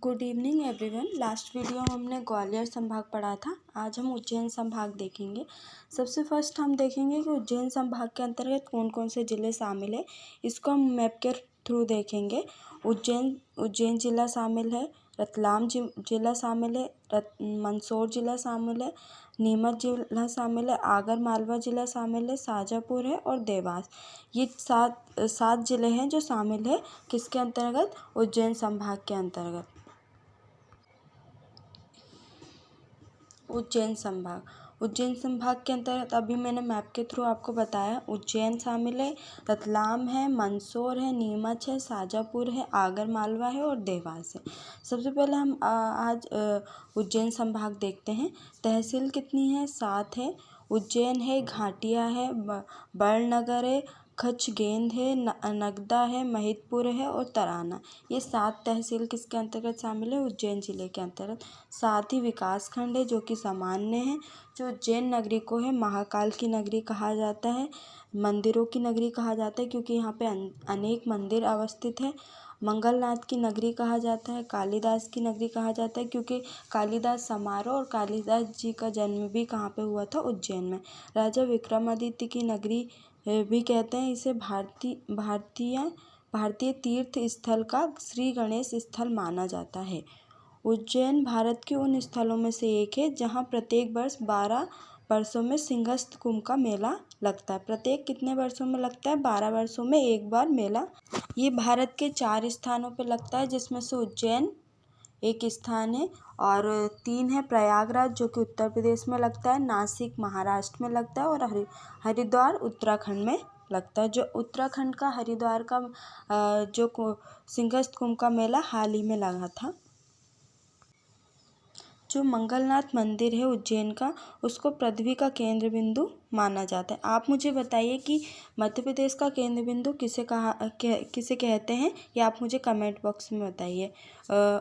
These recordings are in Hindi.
Good evening everyone. Last video में हमने ग्वालियर संभाग पढ़ा था। आज हम उज्जैन संभाग देखेंगे। सबसे फर्स्ट हम देखेंगे कि उज्जैन संभाग के अंतर्गत कौन कौन से ज़िले शामिल है। इसको हम मैप के थ्रू देखेंगे। उज्जैन ज़िला शामिल है, रतलाम ज़िला शामिल है, मंदसौर ज़िला शामिल है, नीमच ज़िला शामिल है, आगर मालवा ज़िला शामिल है, शाजापुर है और देवास। ये सात ज़िले हैं जो शामिल है किसके अंतर्गत, उज्जैन संभाग के अंतर्गत। उज्जैन संभाग के अंतर्गत अभी मैंने मैप के थ्रू आपको बताया। उज्जैन शामिल है, रतलाम है, मंदसौर है, नीमच है, शाजापुर है, आगर मालवा है और देवास है। सबसे पहले हम आज उज्जैन संभाग देखते हैं। तहसील कितनी है, 7 है। उज्जैन है, घाटिया है, बड़नगर है, खचगेंद है, नगदा है, महिदपुर है और तराना। ये 7 तहसील किसके अंतर्गत शामिल है, उज्जैन जिले के अंतर्गत। 7 ही विकास खंड है जो कि सामान्य है। जो उज्जैन नगरी को है महाकाल की नगरी कहा जाता है, मंदिरों की नगरी कहा जाता है क्योंकि यहाँ पे अनेक मंदिर अवस्थित है। मंगलनाथ की नगरी कहा जाता है, कालिदास की नगरी कहा जाता है क्योंकि कालिदास समारोह और कालिदास जी का जन्म भी कहाँ पे हुआ था, उज्जैन में। राजा विक्रमादित्य की नगरी भी कहते हैं इसे। भारतीय तीर्थ स्थल का श्री गणेश स्थल माना जाता है। उज्जैन भारत के उन स्थलों में से एक है जहां प्रत्येक वर्ष 12 वर्षों में सिंहस्थ कुंभ का मेला लगता है। प्रत्येक कितने वर्षों में लगता है, 12 वर्षों में एक बार मेला। ये भारत के 4 स्थानों पे लगता है जिसमें से उज्जैन एक स्थान है और 3 है प्रयागराज जो कि उत्तर प्रदेश में लगता है, नासिक महाराष्ट्र में लगता है और हरिद्वार उत्तराखंड में लगता है। जो उत्तराखंड का हरिद्वार का जो सिंहस्थ कुंभ का मेला हाल ही में लगा था। जो मंगलनाथ मंदिर है उज्जैन का, उसको पृथ्वी का केंद्र बिंदु माना जाता है। आप मुझे बताइए कि मध्य प्रदेश का केंद्र बिंदु किसे कहते हैं, ये आप मुझे कमेंट बॉक्स में बताइए।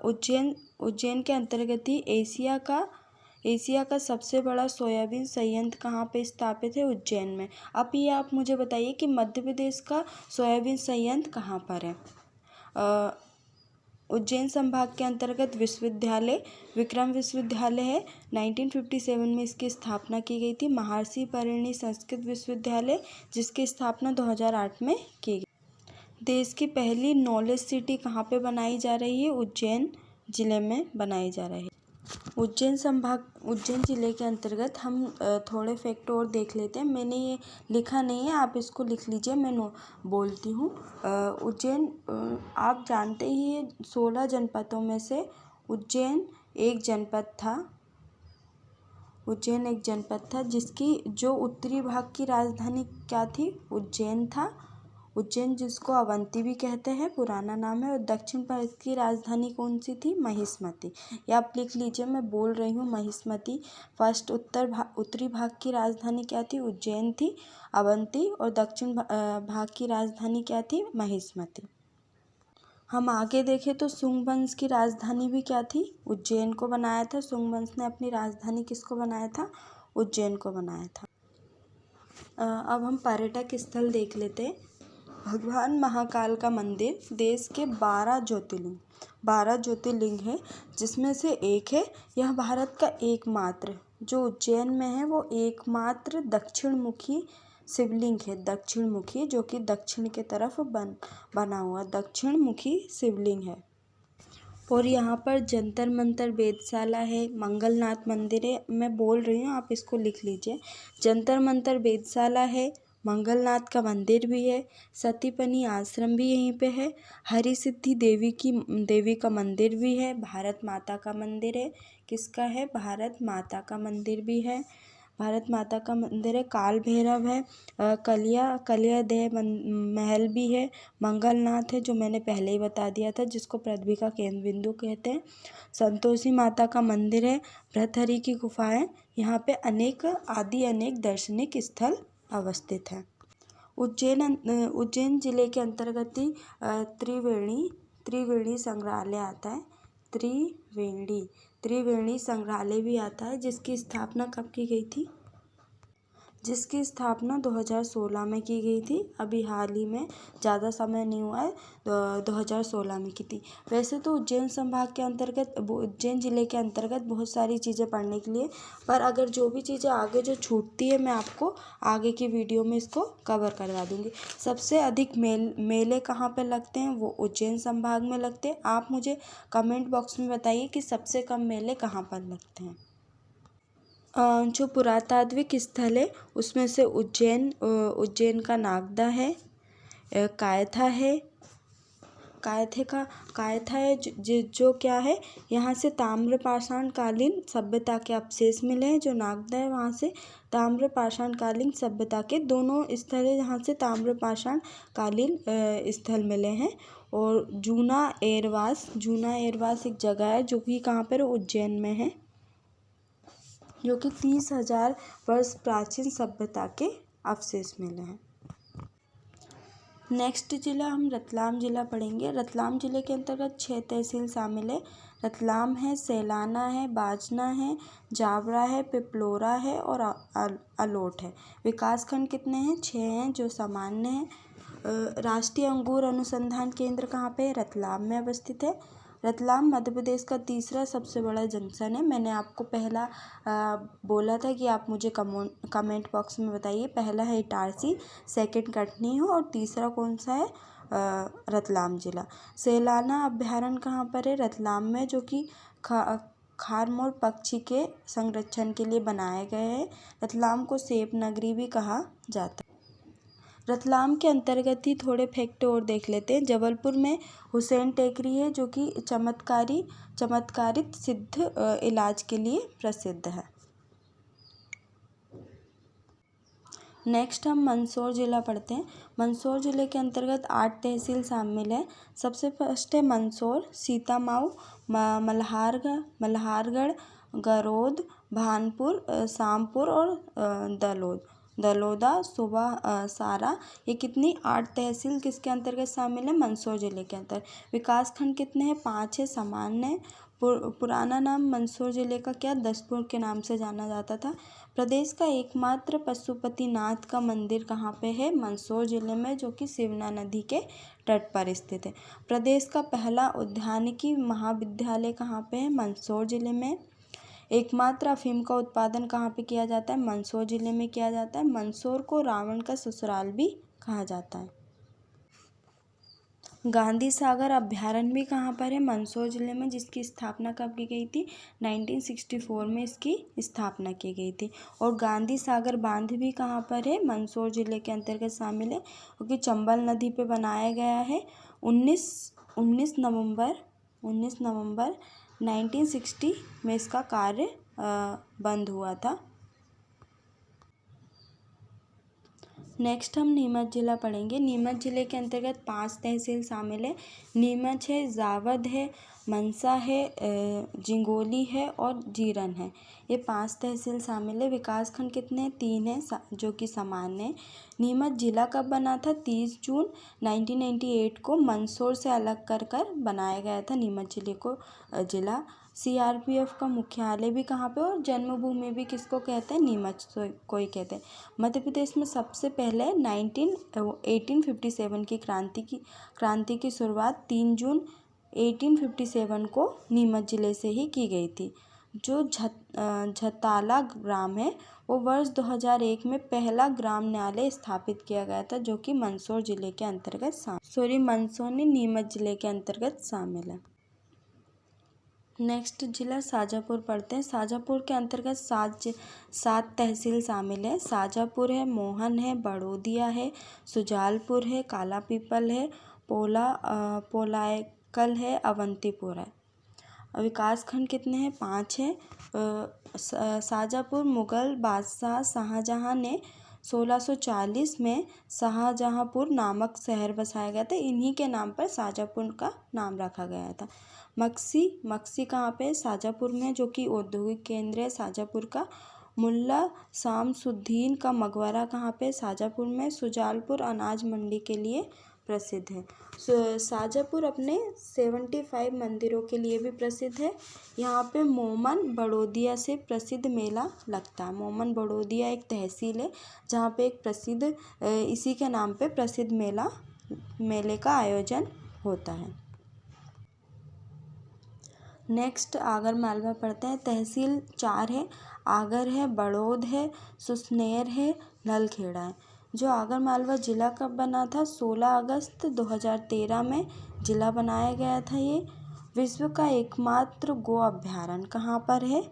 उज्जैन के अंतर्गत ही एशिया का सबसे बड़ा सोयाबीन संयंत्र कहाँ पे स्थापित है, उज्जैन में। अब ये आप मुझे बताइए कि मध्य प्रदेश का सोयाबीन संयंत्र कहाँ पर है। उज्जैन संभाग के अंतर्गत विश्वविद्यालय विक्रम विश्वविद्यालय है। 1957 में इसकी स्थापना की गई थी। महर्षि परिणी संस्कृत विश्वविद्यालय जिसकी स्थापना 2008 में की गई। देश की पहली नॉलेज सिटी कहाँ पे बनाई जा रही है, उज्जैन जिले में बनाई जा रही है। उज्जैन ज़िले के अंतर्गत हम थोड़े फैक्ट और देख लेते हैं। मैंने ये लिखा नहीं है, आप इसको लिख लीजिए, मैं बोलती हूँ। उज्जैन आप जानते ही 16 जनपदों में से उज्जैन एक जनपद था जिसकी जो उत्तरी भाग की राजधानी क्या थी, उज्जैन था। उज्जैन जिसको अवंती भी कहते हैं, पुराना नाम है। और दक्षिण भारत की राजधानी कौन सी थी, महिष्मती। या आप लिख लीजिए, मैं बोल रही हूँ महिष्मती। फर्स्ट उत्तरी भाग की राजधानी क्या थी, उज्जैन थी, अवंती। और दक्षिण भाग की राजधानी क्या थी, महिष्मती। हम आगे देखें तो शुंग वंश की राजधानी भी क्या थी, उज्जैन को बनाया था। शुंग वंश ने अपनी राजधानी किसको बनाया था, उज्जैन को बनाया था। अब हम पर्यटक स्थल देख लेते हैं। भगवान महाकाल का मंदिर देश के 12 ज्योतिर्लिंग है जिसमें से एक है। यह भारत का एकमात्र, जो उज्जैन में है वो एकमात्र दक्षिणमुखी शिवलिंग है। दक्षिणमुखी जो कि दक्षिण के तरफ बना हुआ दक्षिणमुखी शिवलिंग है। और यहाँ पर जंतर मंतर वेधशाला है, मंगलनाथ मंदिर है। मैं बोल रही हूँ, आप इसको लिख लीजिए। जंतर मंतर वेधशाला है, मंगलनाथ का मंदिर भी है, सतीपनी आश्रम भी यहीं पे है, हरि सिद्धि देवी का मंदिर भी है, भारत माता का मंदिर है। किसका है, भारत माता का मंदिर भी है। भारत माता का मंदिर है, काल भैरव है, कलिया देह महल भी है, मंगलनाथ है जो मैंने पहले ही बता दिया था जिसको पृथ्वी का केंद्र बिंदु कहते हैं, संतोषी माता का मंदिर है, भृतहरि की गुफा है। यहाँ पे अनेक दार्शनिक स्थल अवस्थित है। उज्जैन जिले के अंतर्गत ही त्रिवेणी संग्रहालय आता है। त्रिवेणी संग्रहालय भी आता है जिसकी स्थापना कब की गई थी, जिसकी स्थापना 2016 में की गई थी। अभी हाल ही में, ज़्यादा समय नहीं हुआ है, 2016 में की थी। वैसे तो उज्जैन संभाग के अंतर्गत, उज्जैन ज़िले के अंतर्गत बहुत सारी चीज़ें पढ़ने के लिए, पर अगर जो भी चीज़ें आगे जो छूटती है मैं आपको आगे की वीडियो में इसको कवर करवा दूँगी। सबसे अधिक मेले कहाँ पर लगते हैं, वो उज्जैन संभाग में लगते हैं। आप मुझे कमेंट बॉक्स में बताइए कि सबसे कम मेले कहाँ पर लगते हैं। जो पुरातात्विक स्थल है उसमें से उज्जैन का नागदा है, कायथा है, कायथा है जो क्या है, यहाँ से ताम्र पाषाण कालीन सभ्यता के अवशेष मिले हैं। जो नागदा है वहाँ से ताम्र पाषाण कालीन सभ्यता के दोनों स्थल है जहाँ से ताम्र पाषाण कालीन स्थल मिले हैं। और जूना एरवास एक जगह है जो कि कहाँ पर, उज्जैन में है, जो कि 30,000 वर्ष प्राचीन सभ्यता के अवशेष मिले हैं। नेक्स्ट जिला हम रतलाम जिला पढ़ेंगे। रतलाम जिले के अंतर्गत 6 तहसील शामिल है। रतलाम है, सैलाना है, बाजना है, जावरा है, पिपलोरा है और अलोट है। विकासखंड कितने हैं? 6 हैं जो सामान्य हैं। राष्ट्रीय अंगूर अनुसंधान केंद्र कहाँ पे है? रतलाम में अवस्थित है। रतलाम मध्य प्रदेश का तीसरा सबसे बड़ा जंक्शन है। मैंने आपको पहला बोला था कि आप मुझे कमेंट बॉक्स में बताइए। पहला है इटारसी, सेकंड कटनी हो और तीसरा कौन सा है? रतलाम जिला। सैलाना अभ्यारण्य कहाँ पर है? रतलाम में, जो कि खारमोर पक्षी के संरक्षण के लिए बनाए गए हैं। रतलाम को सेब नगरी भी कहा जाता है। रतलाम के अंतर्गत ही थोड़े फैक्ट और देख लेते हैं। जबलपुर में हुसैन टेकरी है जो कि चमत्कारित सिद्ध इलाज के लिए प्रसिद्ध है। नेक्स्ट हम मंदसौर जिला पढ़ते हैं। मंदसौर जिले के अंतर्गत 8 तहसील शामिल है। सबसे फर्स्ट है मंदसौर, सीतामाऊ, मल्हारगढ़, गरौद, भानपुर, शामपुर और दलोदा, सारा। ये कितनी 8 तहसील किसके अंतर्गत शामिल है? मंदसौर जिले के अंतर्गत। विकासखंड कितने हैं? 5 है, सामान्य है। पुराना नाम मंदसौर जिले का क्या? दसपुर के नाम से जाना जाता था। प्रदेश का एकमात्र पशुपतिनाथ का मंदिर कहाँ पे है? मंदसौर जिले में, जो कि शिवना नदी के तट पर स्थित है। प्रदेश का पहला उद्यानिकी महाविद्यालय कहाँ पे है? मंदसौर जिले में। एकमात्र अफीम का उत्पादन कहाँ पे किया जाता है? मंदसौर जिले में किया जाता है। मंदसौर को रावण का ससुराल भी कहा जाता है। गांधी सागर अभ्यारण्य भी कहाँ पर है? मंदसौर जिले में, जिसकी स्थापना कब की गई थी? 1964 में इसकी स्थापना की गई थी। और गांधी सागर बांध भी कहाँ पर है? मंदसौर जिले के अंतर्गत शामिल है, क्योंकि चंबल नदी पे बनाया गया है। 19 नवंबर 1960 में इसका कार्य बंद हुआ था। नेक्स्ट हम नीमच जिला पढ़ेंगे। नीमच जिले के अंतर्गत 5 तहसील शामिल है। नीमच है, जावद है, मनसा है, जिंगोली है और जीरन है। ये 5 तहसील शामिल है। विकासखंड कितने हैं? 3 हैं जो कि सामान्य है। नीमच जिला कब बना था? 30 जून 1998 को मंदसौर से अलग कर बनाया गया था नीमच जिले को जिला। CRPF का मुख्यालय भी कहाँ पे, और जन्मभूमि भी किसको कहते हैं? नीमच को ही कहते हैं। मध्य प्रदेश में सबसे पहले 1857 की क्रांति की शुरुआत 3 जून 1857 को नीमच जिले से ही की गई थी। जो झताला ग्राम है वो वर्ष 2001 में पहला ग्राम न्यायालय स्थापित किया गया था, जो कि मंदसौर जिले के अंतर्गत मंदसौर नहीं, नीमच जिले के अंतर्गत शामिल है। नेक्स्ट जिला शाजापुर पढ़ते हैं। शाजापुर के अंतर्गत 7 तहसील शामिल है। शाजापुर है, मोहन है, बड़ोदिया है, सुजालपुर है, काला पीपल है, पोलायकल है, अवंतीपुर है। विकासखंड कितने हैं? 5 है। शाजापुर मुगल बादशाह शाहजहां ने 1640 में शाहजहांपुर नामक शहर बसाया गया था। इन्हीं के नाम पर शाजापुर का नाम रखा गया था। मक्सी कहाँ पे? शाजापुर में, जो कि औद्योगिक केंद्र है शाजापुर का। मुल्ला शामसुद्दीन का मकबरा कहाँ पे? शाजापुर में। सुजालपुर अनाज मंडी के लिए प्रसिद्ध है। शाजापुर अपने 75 मंदिरों के लिए भी प्रसिद्ध है। यहाँ पे मोमन बड़ौदिया से प्रसिद्ध मेला लगता है। मोमन बड़ौदिया एक तहसील है जहाँ पे एक प्रसिद्ध इसी के नाम पे प्रसिद्ध मेले का आयोजन होता है। नेक्स्ट आगर मालवा पढ़ते हैं। तहसील 4 है, आगर है, बड़ौद है, सुसनेर है, नलखेड़ा है। जो आगर मालवा ज़िला कब बना था? 16 अगस्त 2013 में ज़िला बनाया गया था। ये विश्व का एकमात्र गो अभयारण्य कहाँ पर है?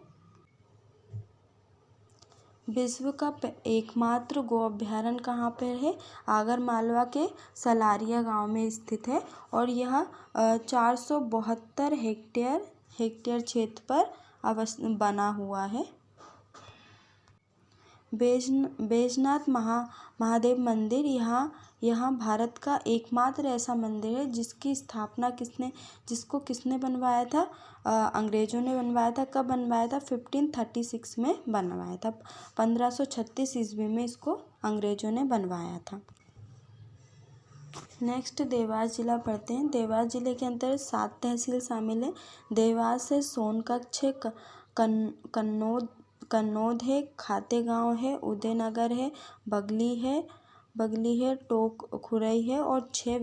विश्व का एकमात्र गो अभयारण्य कहाँ पर है? आगर मालवा के सलारिया गांव में स्थित है और यह 472 हेक्टेयर क्षेत्र पर बना हुआ है। बैजनाथ महादेव मंदिर यहाँ भारत का एकमात्र ऐसा मंदिर है जिसको किसने बनवाया था? अंग्रेजों ने बनवाया था। कब बनवाया था? 1536 में बनवाया था। 1536 ईस्वी में इसको अंग्रेजों ने बनवाया था। नेक्स्ट देवास जिला पढ़ते हैं। देवास जिले के अंदर 7 तहसील शामिल है। देवास है, सोनकच्छ है, कन्नौद है, खातेगांव है, उदयनगर है, बगली है, टोक खुरई है और 6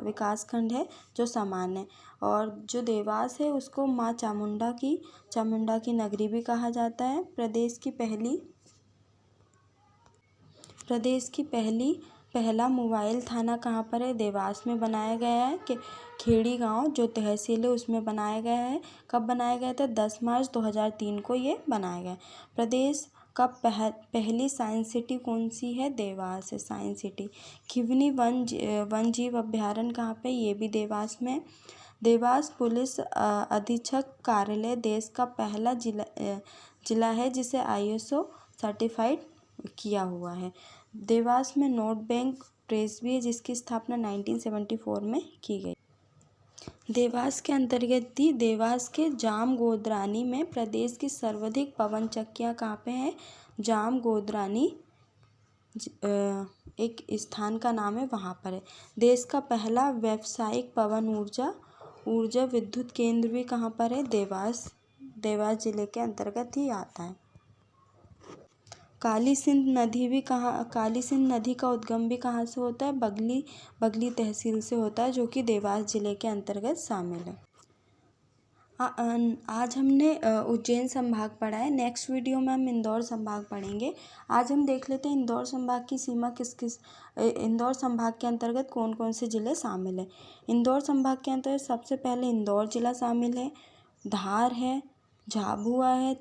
विकासखंड है जो समान है। और जो देवास है उसको माँ चामुंडा की नगरी भी कहा जाता है। प्रदेश की पहला मोबाइल थाना कहाँ पर है? देवास में बनाया गया है। कि खेड़ी गांव जो तहसील है उसमें बनाया गया है। कब बनाया गया था? 10 मार्च 2003 को ये बनाया गया है। प्रदेश का पहली साइंस सिटी कौन सी है? देवास है साइंस सिटी। खिवनी वन जीव अभयारण्य कहाँ पे? ये भी देवास में। देवास पुलिस अधीक्षक कार्यालय देश का पहला जिला है जिसे ISO सर्टिफाइड किया हुआ है। देवास में नोट बैंक प्रेस भी है जिसकी स्थापना 1974 में की गई। देवास के अंतर्गत थी। देवास के जाम गोदरानी में प्रदेश की सर्वाधिक पवन चक्कियाँ कहाँ पे हैं? जाम गोदरानी एक स्थान का नाम है, वहाँ पर है। देश का पहला व्यावसायिक पवन ऊर्जा विद्युत केंद्र भी कहाँ पर है? देवास जिले के अंतर्गत ही आता है। काली सिंध नदी का उद्गम भी कहाँ से होता है? बगली तहसील से होता है जो कि देवास जिले के अंतर्गत शामिल है। आज हमने उज्जैन संभाग पढ़ा है। नेक्स्ट वीडियो में हम इंदौर संभाग पढ़ेंगे। आज हम देख लेते हैं इंदौर संभाग की सीमा इंदौर संभाग के अंतर्गत कौन कौन से ज़िले शामिल हैं। इंदौर संभाग के अंतर्गत सबसे पहले इंदौर ज़िला शामिल है, धार है, झाबुआ है,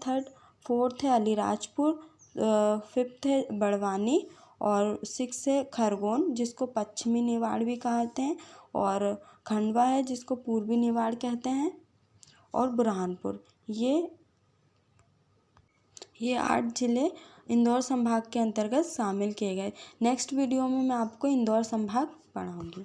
फोर्थ है अलीराजपुर, 5th है बड़वानी और 6 है खरगोन जिसको पश्चिमी निवाड़ भी कहते हैं, और खंडवा है जिसको पूर्वी निवाड़ कहते हैं, और बुरहानपुर। ये 8 ज़िले इंदौर संभाग के अंतर्गत शामिल किए गए। नेक्स्ट वीडियो में मैं आपको इंदौर संभाग पढ़ाऊँगी।